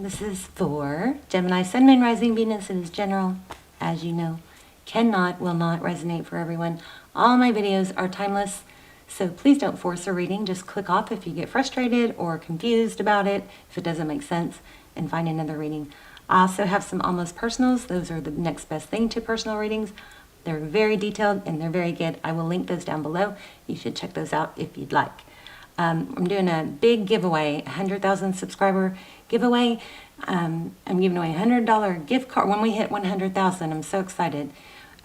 This is for Gemini, Sun, Moon, Rising, Venus. It is general, as you know. Will not resonate for everyone. All my videos are timeless, so please don't force a reading. Just click off if you get frustrated or confused about it, if it doesn't make sense, and find another reading. I also have some almost personals. Those are the next best thing to personal readings. They're very detailed and they're very good. I will link those down below. You should check those out if you'd like. I'm doing a big giveaway, 100,000 subscriber giveaway. I'm giving away a $100 gift card when we hit 100,000. I'm so excited.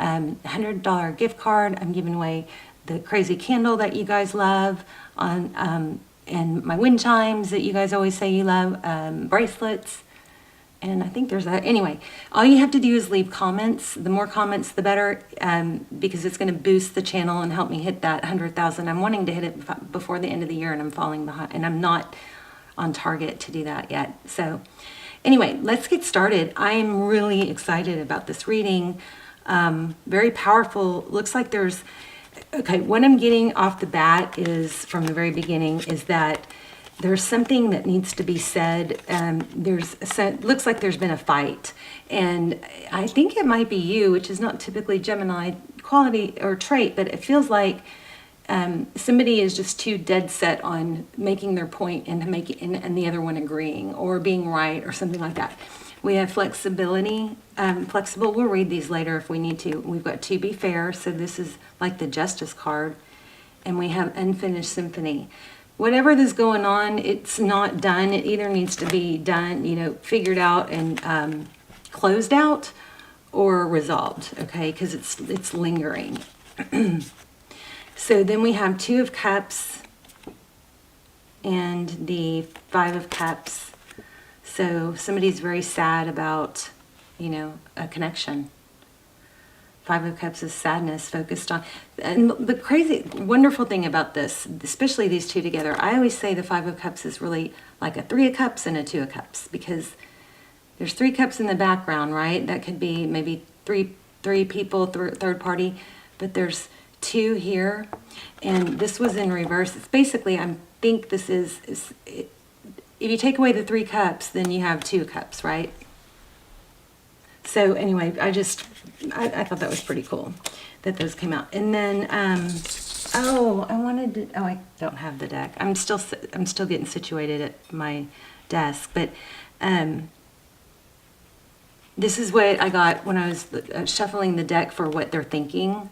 $100 gift card. I'm giving away the crazy candle that you guys love on, and my wind chimes that you guys always say you love, bracelets. And I think there's that. Anyway, all you have to do is leave comments. The more comments, the better, because it's going to boost the channel and help me hit that 100,000. I'm wanting to hit it before the end of the year, and I'm falling behind, and I'm not on target to do that yet. So anyway, let's get started. I am really excited about this reading. Very powerful. Looks like there's, okay, what I'm getting off the bat is, from the very beginning, is that there's something that needs to be said. Looks like there's been a fight, and I think it might be you, which is not typically Gemini quality or trait, but it feels like somebody is just too dead set on making their point and and the other one agreeing or being right or something like that. We have flexibility, flexible. We'll read these later if we need to. We've got to be fair, so this is like the Justice card, and we have unfinished symphony. Whatever is going on, it's not done. It either needs to be done, figured out and closed out, or resolved, okay? Because it's lingering. So then we have Two of Cups and the Five of Cups. So somebody's very sad about, a connection. Five of Cups is sadness focused on, and the crazy, wonderful thing about this, especially these two together, I always say the Five of Cups is really like a Three of Cups and a Two of Cups, because there's three cups in the background, right? That could be maybe three people, third party, but there's two here, and this was in reverse. It's basically, I think this is if you take away the Three Cups, then you have Two Cups, right? So anyway, I thought that was pretty cool that those came out. And then, I don't have the deck. I'm still getting situated at my desk, but this is what I got when I was shuffling the deck for what they're thinking.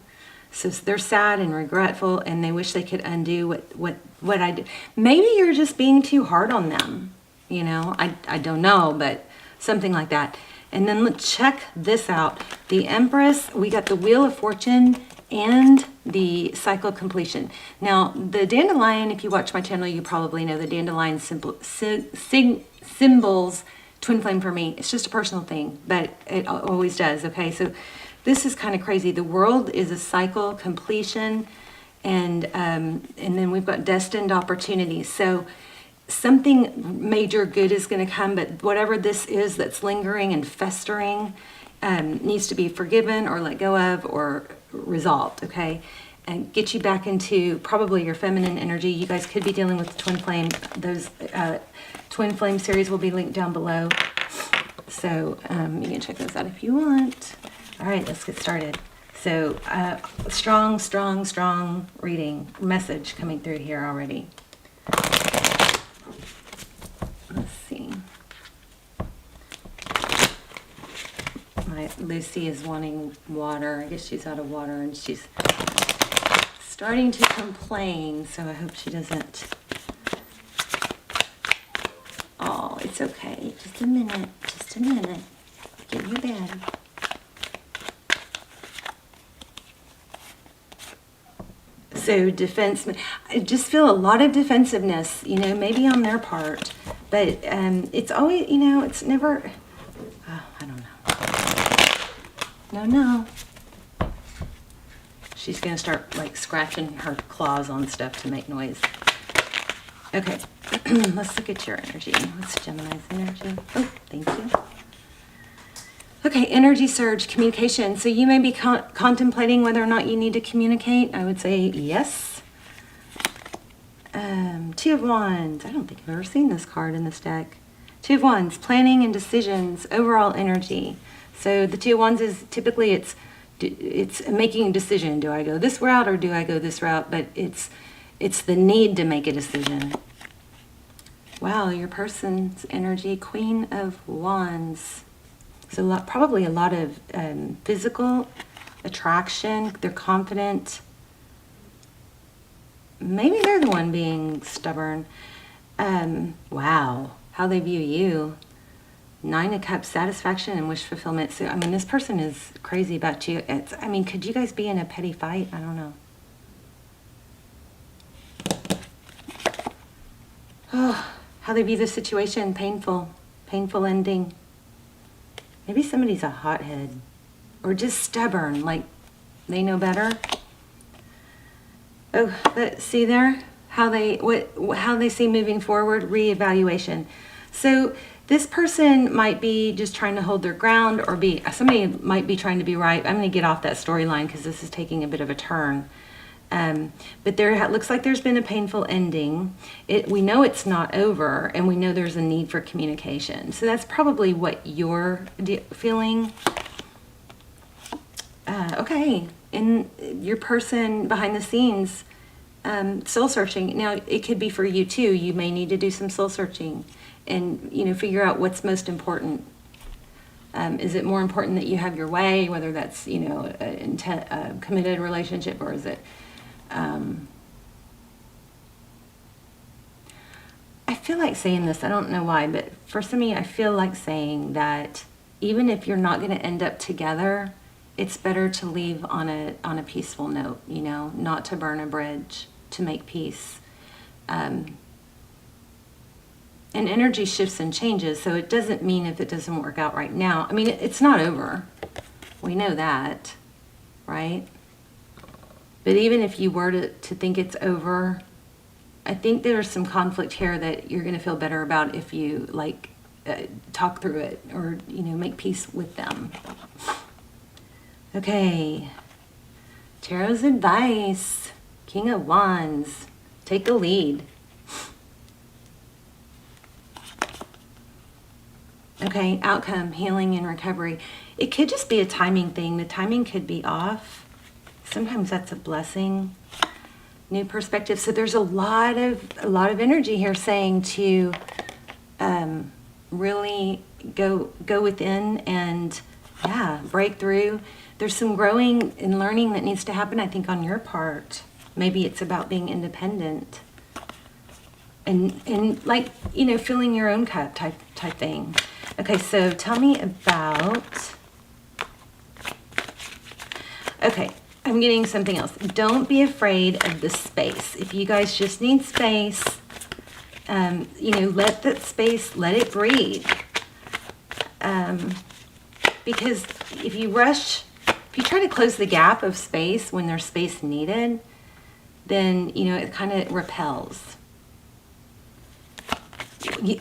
So they're sad and regretful, and they wish they could undo what I did. Maybe you're just being too hard on them. I don't know, but something like that. And then let's check this out. The Empress, we got the Wheel of Fortune and the Cycle Completion. Now, the dandelion, if you watch my channel, you probably know the dandelion symbols twin flame for me. It's just a personal thing, but it always does, okay? So this is kind of crazy. The World is a cycle completion, and then we've got destined opportunities. So something major good is going to come, but whatever this is that's lingering and festering needs to be forgiven or let go of or resolved, okay? And get you back into probably your feminine energy. You guys could be dealing with twin flame. Those twin flame series will be linked down below. So you can check those out if you want. All right, let's get started. So strong reading message coming through here already. Let's see. My Lucy is wanting water. I guess she's out of water and she's starting to complain, so I hope she doesn't. Oh, it's okay. Just a minute. Get in your bed. So I just feel a lot of defensiveness, maybe on their part, but it's always, it's never, I don't know. No. She's going to start like scratching her claws on stuff to make noise. Okay, let's look at your energy. What's Gemini's energy? Oh, thank you. Okay, energy surge, communication. So you may be contemplating whether or not you need to communicate. I would say yes. Two of Wands. I don't think I've ever seen this card in this deck. Two of Wands, planning and decisions, overall energy. So the Two of Wands is typically it's making a decision. Do I go this route or do I go this route? But it's the need to make a decision. Wow, your person's energy, Queen of Wands. So probably a lot of physical attraction. They're confident. Maybe they're the one being stubborn. Wow, how they view you. Nine of Cups, satisfaction and wish fulfillment. So, I mean, this person is crazy about you. I mean, could you guys be in a petty fight? I don't know. Oh, how they view the situation, painful ending. Maybe somebody's a hothead or just stubborn, like they know better. Oh, but see there how they see moving forward, reevaluation. So this person might be just trying to hold their ground, or somebody might be trying to be right. I'm going to get off that storyline because this is taking a bit of a turn. But there looks like there's been a painful ending. We know it's not over, and we know there's a need for communication. So that's probably what you're feeling. Okay, and your person behind the scenes, soul searching. Now, it could be for you too. You may need to do some soul searching and, figure out what's most important. Is it more important that you have your way, whether that's, a committed relationship, or is it... I feel like saying this, I don't know why, but for some of you, I feel like saying that even if you're not going to end up together, it's better to leave on a peaceful note, not to burn a bridge, to make peace. And energy shifts and changes, so it doesn't mean if it doesn't work out right now. I mean, it's not over. We know that, right? But even if you were to think it's over, I think there's some conflict here that you're going to feel better about if you, talk through it or, make peace with them. Okay. Tarot's advice. King of Wands. Take a lead. Okay, outcome, healing and recovery. It could just be a timing thing. The timing could be off. Sometimes that's a blessing. New perspective. So there's a lot of energy here saying to really go within and break through. There's some growing and learning that needs to happen, I think, on your part. Maybe it's about being independent and filling your own cup type thing. Okay, so tell me about. Okay. I'm getting something else. Don't be afraid of the space. If you guys just need space, let that space, let it breathe. Because if you try to close the gap of space when there's space needed, then, it kind of repels.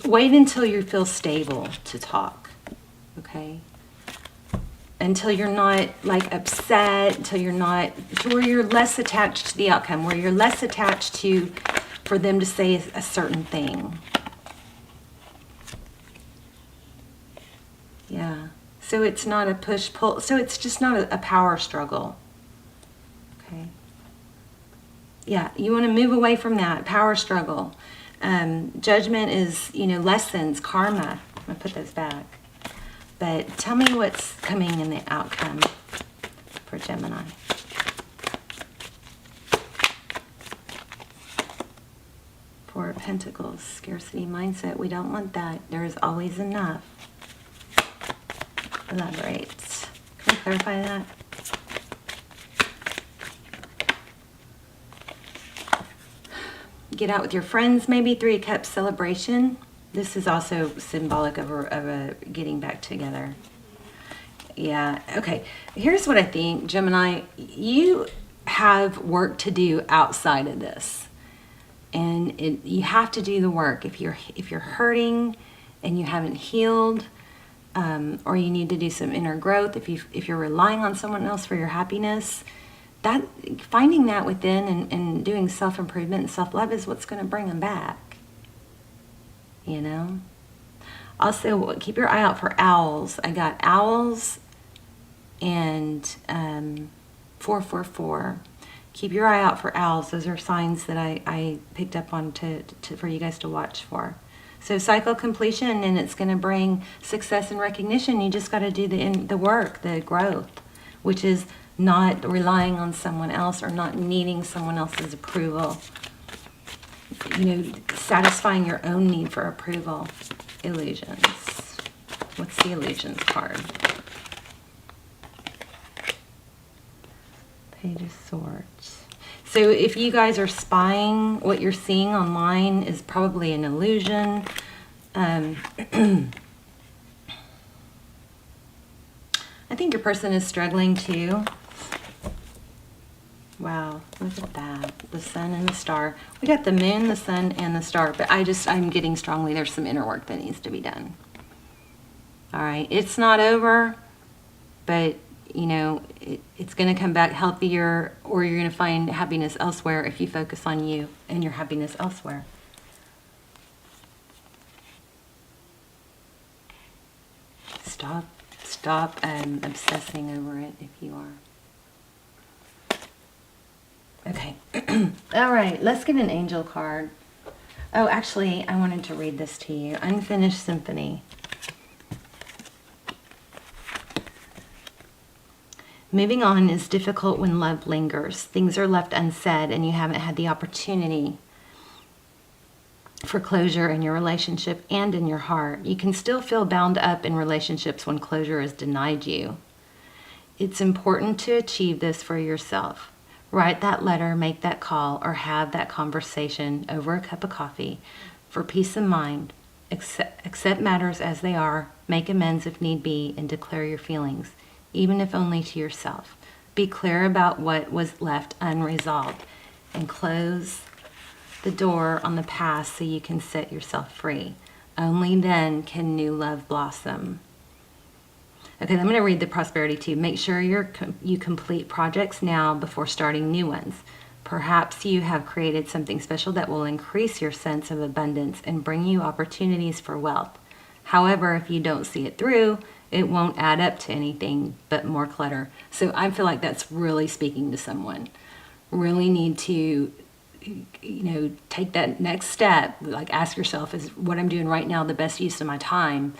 Wait until you feel stable to talk, okay? Until you're not upset, until you're not, to where you're less attached to the outcome, where you're less attached to, for them to say a certain thing. Yeah. So it's not a push-pull. So it's just not a power struggle. Okay. Yeah. You want to move away from that power struggle. Judgment is, lessons, karma. I'm going to put those back. But tell me what's coming in the outcome for Gemini. Four of Pentacles, scarcity mindset. We don't want that. There is always enough. Elaborate. Can we clarify that? Get out with your friends, maybe. Three of Cups, celebration. This is also symbolic of a getting back together. Yeah, okay. Here's what I think, Gemini. You have work to do outside of this. And you have to do the work. If you're hurting and you haven't healed, or you need to do some inner growth, if you're relying on someone else for your happiness, that finding that within and doing self-improvement and self-love is what's going to bring them back. Also, keep your eye out for owls. I got owls and 444. Keep your eye out for owls. Those are signs that I picked up on for you guys to watch for. So cycle completion, and it's going to bring success and recognition. You just got to do the work, the growth, which is not relying on someone else or not needing someone else's approval. You know, satisfying your own need for approval. Illusions. What's the illusions card? Page of Swords. So if you guys are spying, what you're seeing online is probably an illusion. I think your person is struggling too. Wow, look at that. The sun and the star. We got the moon, the sun, and the star. But I'm getting strongly there's some inner work that needs to be done. All right, it's not over, but you know, it's going to come back healthier, or you're going to find happiness elsewhere if you focus on you and your happiness elsewhere. Stop obsessing over it if you are. Okay. All right, let's get an angel card. Oh, actually, I wanted to read this to you. Unfinished Symphony. Moving on is difficult when love lingers. Things are left unsaid and you haven't had the opportunity for closure in your relationship and in your heart. You can still feel bound up in relationships when closure is denied you. It's important to achieve this for yourself. Write that letter, make that call, or have that conversation over a cup of coffee for peace of mind. Accept matters as they are, make amends if need be, and declare your feelings, even if only to yourself. Be clear about what was left unresolved and close the door on the past so you can set yourself free. Only then can new love blossom. Okay, I'm going to read the prosperity too. Make sure you complete projects now before starting new ones. Perhaps you have created something special that will increase your sense of abundance and bring you opportunities for wealth. However, if you don't see it through, it won't add up to anything but more clutter. So I feel like that's really speaking to someone. Really need to, take that next step. Like ask yourself, is what I'm doing right now the best use of my time?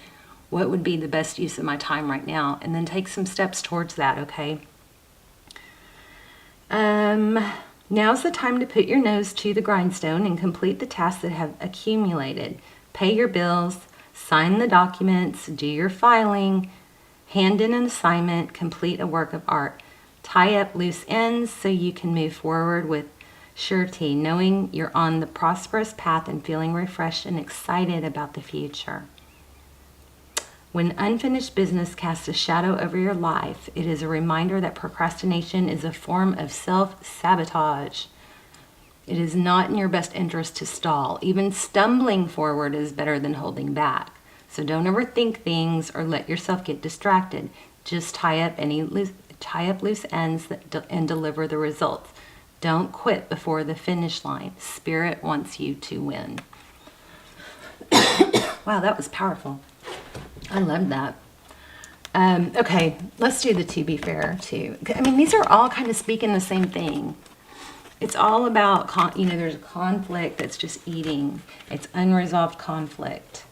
What would be the best use of my time right now? And then take some steps towards that, okay? Now's the time to put your nose to the grindstone and complete the tasks that have accumulated. Pay your bills, sign the documents, do your filing, hand in an assignment, complete a work of art. Tie up loose ends so you can move forward with surety, knowing you're on the prosperous path and feeling refreshed and excited about the future. When unfinished business casts a shadow over your life, it is a reminder that procrastination is a form of self-sabotage. It is not in your best interest to stall. Even stumbling forward is better than holding back. So don't overthink things or let yourself get distracted. Just tie up loose ends and deliver the results. Don't quit before the finish line. Spirit wants you to win. Wow, that was powerful. I love that. Okay, let's do the to be fair too. I mean, these are all kind of speaking the same thing. It's all about, there's a conflict that's just eating. It's unresolved conflict.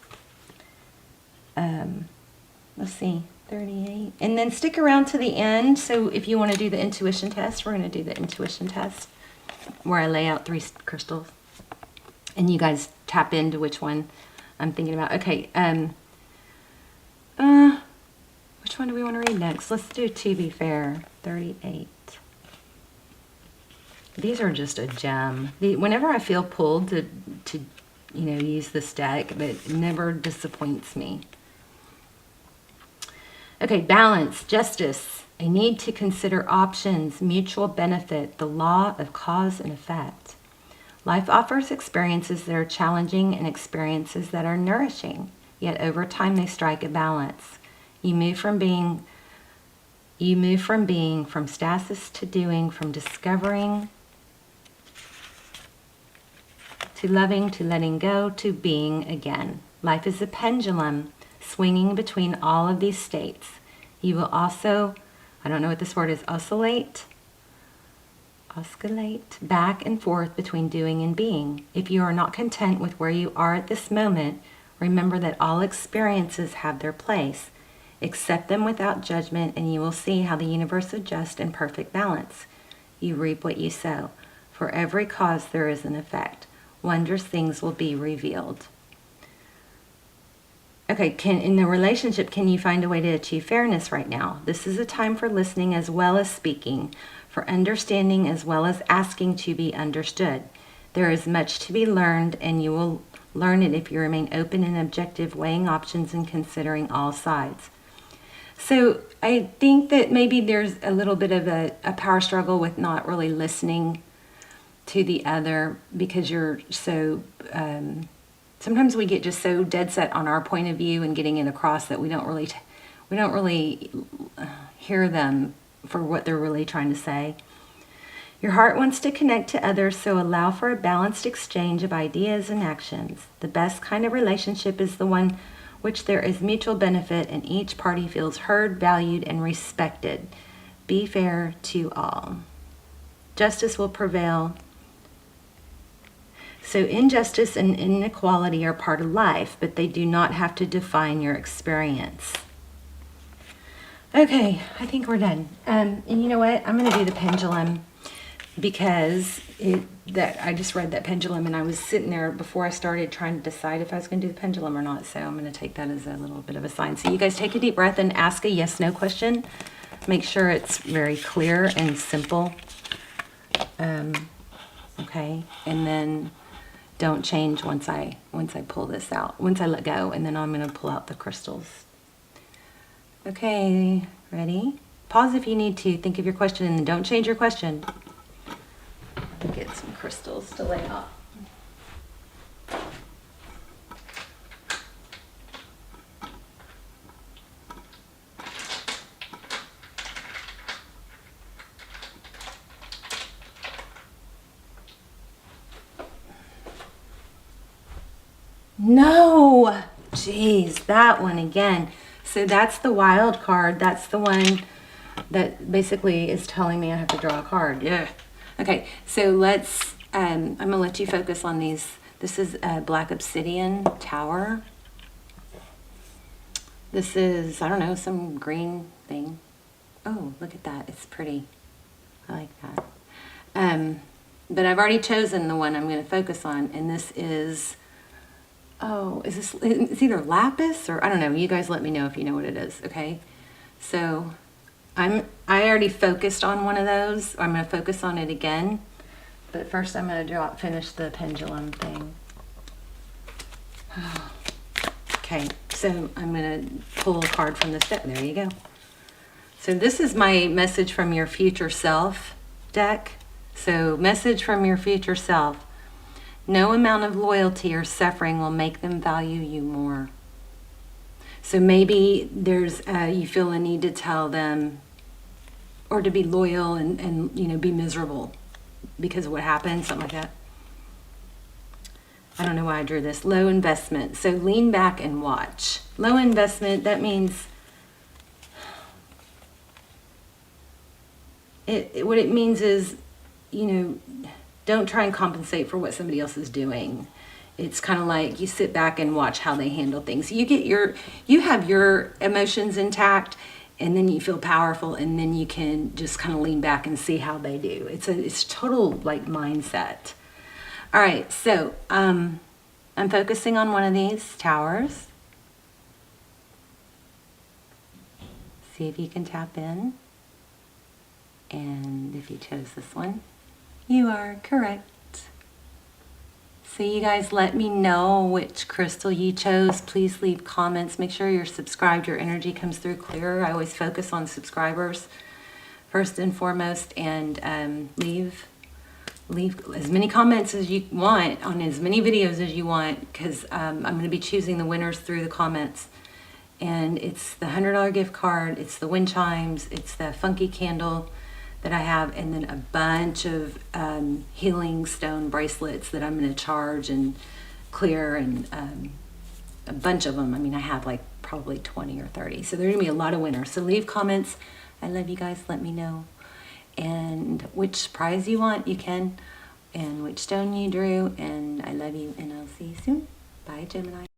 Let's see, 38. And then stick around to the end. So if you want to do the intuition test, we're going to do the intuition test where I lay out 3 crystals. And you guys tap into which one I'm thinking about. Okay, which one do we want to read next? Let's do To Be Fair, 38. These are just a gem. Whenever I feel pulled to use this deck, but it never disappoints me. Okay, balance, justice, a need to consider options, mutual benefit, the law of cause and effect. Life offers experiences that are challenging and experiences that are nourishing, yet over time they strike a balance. You move from being, from stasis to doing, from discovering to loving, to letting go, to being again. Life is a pendulum swinging between all of these states. You will also, I don't know what this word is, oscillate back and forth between doing and being. If you are not content with where you are at this moment, remember that all experiences have their place. Accept them without judgment, and you will see how the universe adjusts in perfect balance. You reap what you sow. For every cause there is an effect. Wondrous things will be revealed. Okay, in the relationship, can you find a way to achieve fairness right now? This is a time for listening as well as speaking, for understanding as well as asking to be understood. There is much to be learned, and you will learn it if you remain open and objective, weighing options and considering all sides. So I think that maybe there's a little bit of a power struggle with not really listening to the other, because you're so... sometimes we get just so dead set on our point of view and getting it across that we don't really hear them for what they're really trying to say. Your heart wants to connect to others, so allow for a balanced exchange of ideas and actions. The best kind of relationship is the one which there is mutual benefit and each party feels heard, valued, and respected. Be fair to all. Justice will prevail. So injustice and inequality are part of life, but they do not have to define your experience. Okay, I think we're done. And you know what? I'm going to do the pendulum because I just read that pendulum and I was sitting there before I started trying to decide if I was going to do the pendulum or not. So I'm going to take that as a little bit of a sign. So you guys take a deep breath and ask a yes/no question. Make sure it's very clear and simple. Okay, and then don't change once I pull this out. Once I let go, and then I'm going to pull out the crystals. Okay, ready? Pause if you need to. Think of your question, and then don't change your question. I'll get some crystals to lay out. No! Jeez, that one again. So that's the wild card. That's the one that basically is telling me I have to draw a card. Yeah. Okay, so let's, I'm going to let you focus on these. This is a black obsidian tower. This is, I don't know, some green thing. Oh, look at that. It's pretty. I like that. But I've already chosen the one I'm going to focus on, and this is... Oh, it's either lapis or I don't know. You guys let me know if you know what it is, okay? So I already focused on one of those. I'm going to focus on it again. But first I'm going to finish the pendulum thing. Okay, so I'm going to pull a card from this deck. There you go. So this is my message from your future self deck. So message from your future self. No amount of loyalty or suffering will make them value you more. So maybe there's you feel a need to tell them or to be loyal and you know, be miserable because of what happened, something like that. I don't know why I drew this. Low investment. So lean back and watch. Low investment, that means what it means is, you know, don't try and compensate for what somebody else is doing. It's kind of like you sit back and watch how they handle things. You have your emotions intact, and then you feel powerful, and then you can just kind of lean back and see how they do. It's total like mindset. All right, so I'm focusing on one of these towers. See if you can tap in. And if you chose this one, you are correct. So you guys let me know which crystal you chose. Please leave comments. Make sure you're subscribed. Your energy comes through clearer. I always focus on subscribers first and foremost, and leave as many comments as you want on as many videos as you want, because I'm going to be choosing the winners through the comments. And it's the $100 gift card, it's the wind chimes, it's the funky candle that I have, and then a bunch of healing stone bracelets that I'm going to charge and clear and a bunch of them. I mean, I have like probably 20 or 30. So there are going to be a lot of winners. So leave comments. I love you guys. Let me know. And which prize you want, you can. And which stone you drew. And I love you. And I'll see you soon. Bye, Gemini.